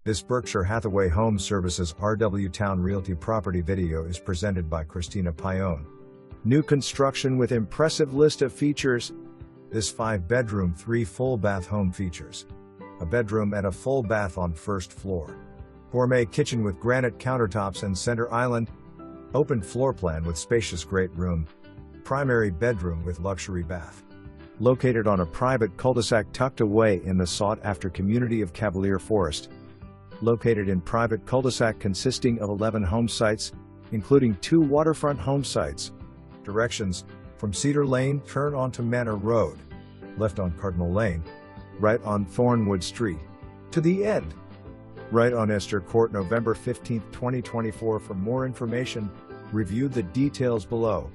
This Berkshire Hathaway Home Services RW Towne Realty property video is presented by Christina Pione. New construction with impressive list of features. This 5-bedroom, 3 full bath home features a bedroom and a full bath on first floor. Gourmet kitchen with granite countertops and center island. Open floor plan with spacious great room. Primary bedroom with luxury bath. Located on a private cul-de-sac tucked away in the sought-after community of Cavalier Forest. Located in private cul-de-sac consisting of 11 home sites, including 2 waterfront home sites. Directions: from Cedar Lane, turn onto Manor Rd. Left on Cardinal Ln. Right on Thornwood St. To the end. Right on Ester Court, November 15, 2024. For more information, review the details below.